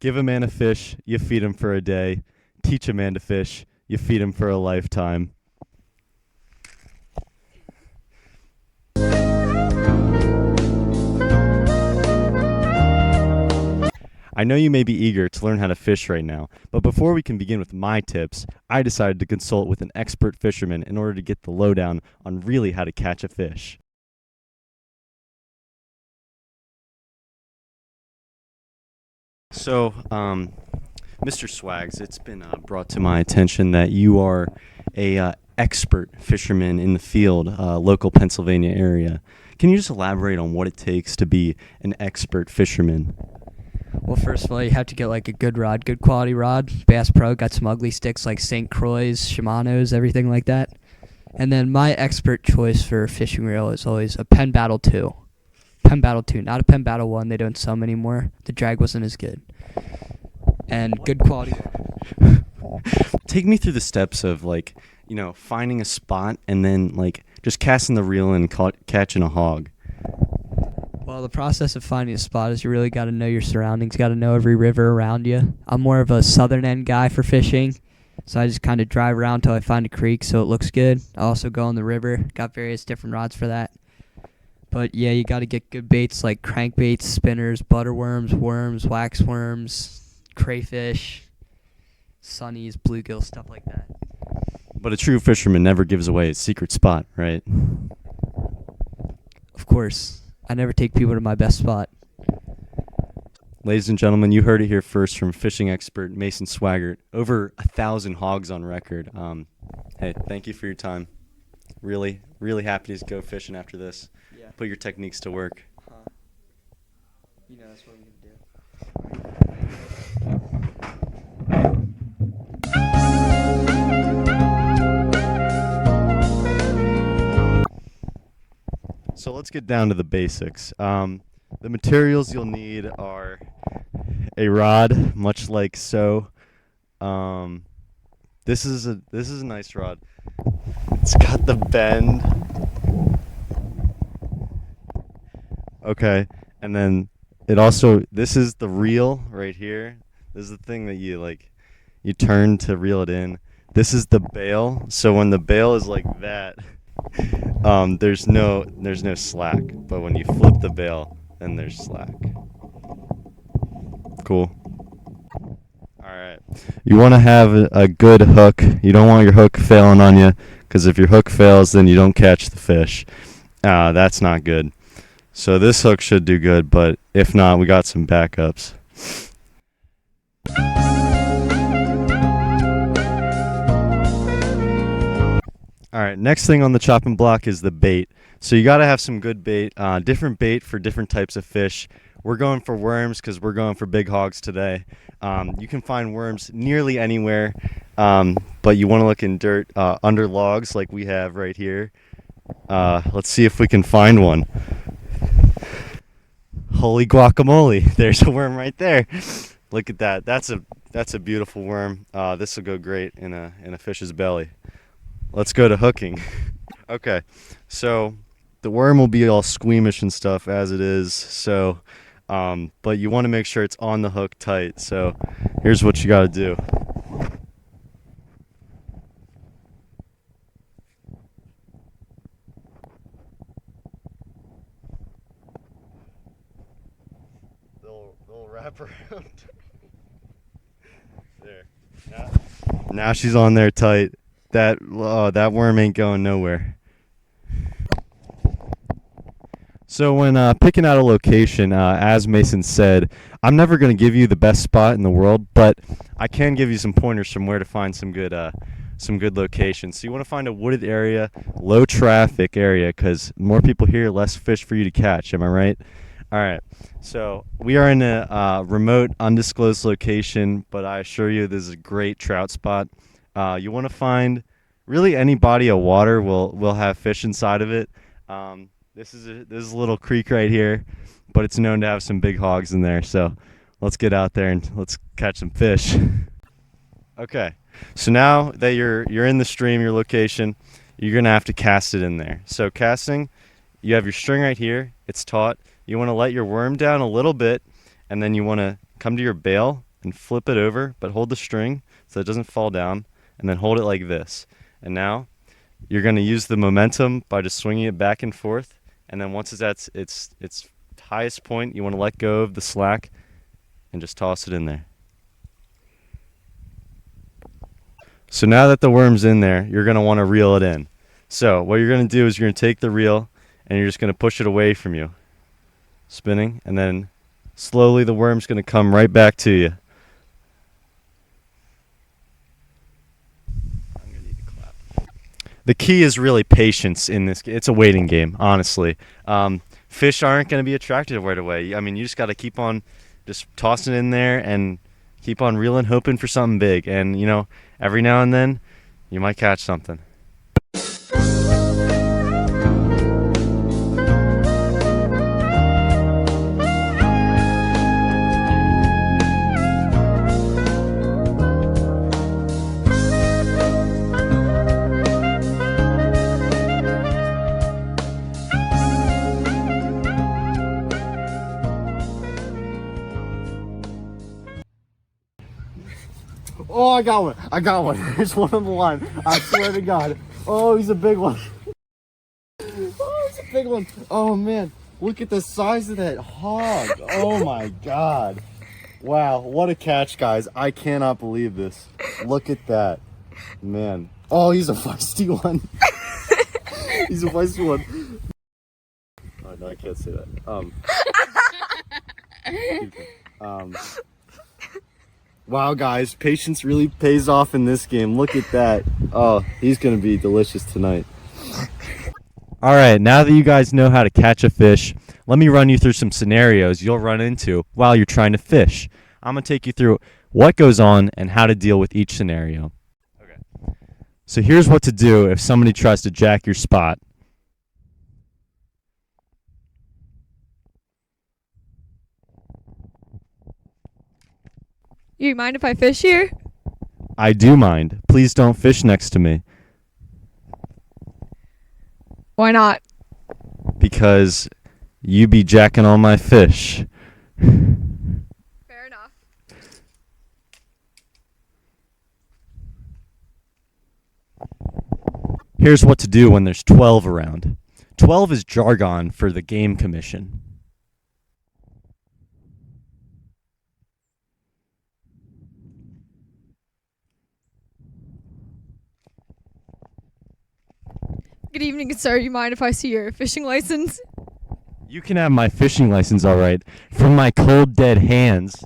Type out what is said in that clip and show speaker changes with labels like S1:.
S1: Give a man a fish, you feed him for a day. Teach a man to fish, you feed him for a lifetime. I know you may be eager to learn how to fish right now, but before we can begin with my tips, I decided to consult with an expert fisherman in order to get the lowdown on really how to catch a fish. So, Mr. Swags, it's been brought to my attention that you are a expert fisherman in the field, local Pennsylvania area. Can you just elaborate on what it takes to be an expert fisherman?
S2: Well, first of all, you have to get like a good rod, good quality rod. Bass Pro got some ugly sticks like St. Croix, Shimano's, everything like that. And then my expert choice for fishing reel is always a Penn Battle 2. Penn Battle 2, not a Penn Battle 1. They don't sell them anymore. The drag wasn't as good. And good quality.
S1: Take me through the steps of finding a spot and then just casting the reel and catching a hog.
S2: Well, the process of finding a spot is you really got to know your surroundings, got to know every river around you. I'm more of a southern end guy for fishing, so I just kind of drive around till I find a creek so it looks good. I also go on the river, got various different rods for that. But yeah, you got to get good baits like crankbaits, spinners, butterworms, worms, waxworms, crayfish, sunnies, bluegill, stuff like that.
S1: But a true fisherman never gives away his secret spot, right?
S2: Of course. I never take people to my best spot.
S1: Ladies and gentlemen, you heard it here first from fishing expert Mason Swaggart. Over 1,000 hogs on record. Hey, thank you for your time. Really, really happy to go fishing after this.
S2: Yeah.
S1: Put your techniques to work.
S2: You know that's what I'm going to do.
S1: So let's get down to the basics. The materials you'll need are a rod, much like so. This is a nice rod. It's got the bend. Okay, and then this is the reel right here. This is the thing that you turn to reel it in. This is the bail. So when the bail is like that, there's no slack, but when you flip the bail, then there's slack. Cool. All right. You want to have a good hook. You don't want your hook failing on you, because if your hook fails, then you don't catch the fish. That's not good. So this hook should do good, but if not, we got some backups. All right, next thing on the chopping block is the bait. So you got to have some good bait, different bait for different types of fish. We're going for worms because we're going for big hogs today. You can find worms nearly anywhere, but you want to look in dirt under logs like we have right here. Let's see if we can find one. Holy guacamole, there's a worm right there. Look at that. That's a beautiful worm. This will go great in a fish's belly. Let's go to hooking. Okay, so the worm will be all squeamish and stuff as it is, so but you want to make sure it's on the hook tight. So here's what you got to do. They'll wrap around. There. Now she's on there tight. That worm ain't going nowhere. So when picking out a location, as Mason said, I'm never going to give you the best spot in the world, but I can give you some pointers from where to find some good locations. So you want to find a wooded area, low traffic area, because more people here, less fish for you to catch. Am I right? All right. So we are in a remote, undisclosed location, but I assure you this is a great trout spot. You want to find really any body of water will have fish inside of it. This is a little creek right here, but it's known to have some big hogs in there. So let's get out there and let's catch some fish. Okay, so now that you're in the stream, your location, you're gonna have to cast it in there. So casting, you have your string right here. It's taut. You want to let your worm down a little bit, and then you want to come to your bail and flip it over, but hold the string so it doesn't fall down, and then hold it like this. And now you're going to use the momentum by just swinging it back and forth, and then once it's at its highest point, you want to let go of the slack and just toss it in there. So now that the worm's in there, you're going to want to reel it in. So what you're going to do is you're going to take the reel and you're just going to push it away from you, spinning, and then slowly the worm's going to come right back to you. I'm going to need to clap. The key is really patience in this. It's a waiting game, honestly. Fish aren't going to be attracted right away. I mean, you just got to keep on just tossing it in there and keep on reeling, hoping for something big. And, you know, every now and then you might catch something.
S3: Oh, I got one. I got one. There's one on the line. I swear to God. Oh, he's a big one. Oh, he's a big one. Oh, man. Look at the size of that hog. Oh, my God. Wow. What a catch, guys. I cannot believe this. Look at that. Man. Oh, he's a feisty one. He's a feisty one. Oh, no, I can't say that. Wow, guys, patience really pays off in this game. Look at that. Oh, he's going to be delicious tonight.
S1: All right, now that you guys know how to catch a fish, let me run you through some scenarios you'll run into while you're trying to fish. I'm going to take you through what goes on and how to deal with each scenario. Okay. So here's what to do if somebody tries to jack your spot.
S4: You mind if I fish here?
S1: I do mind. Please don't fish next to me.
S4: Why not?
S1: Because you be jacking all my fish.
S4: Fair enough.
S1: Here's what to do when there's 12 around. 12 is jargon for the game commission.
S4: Good evening, sir. You mind if I see your fishing license?
S1: You can have my fishing license, all right, from my cold, dead hands.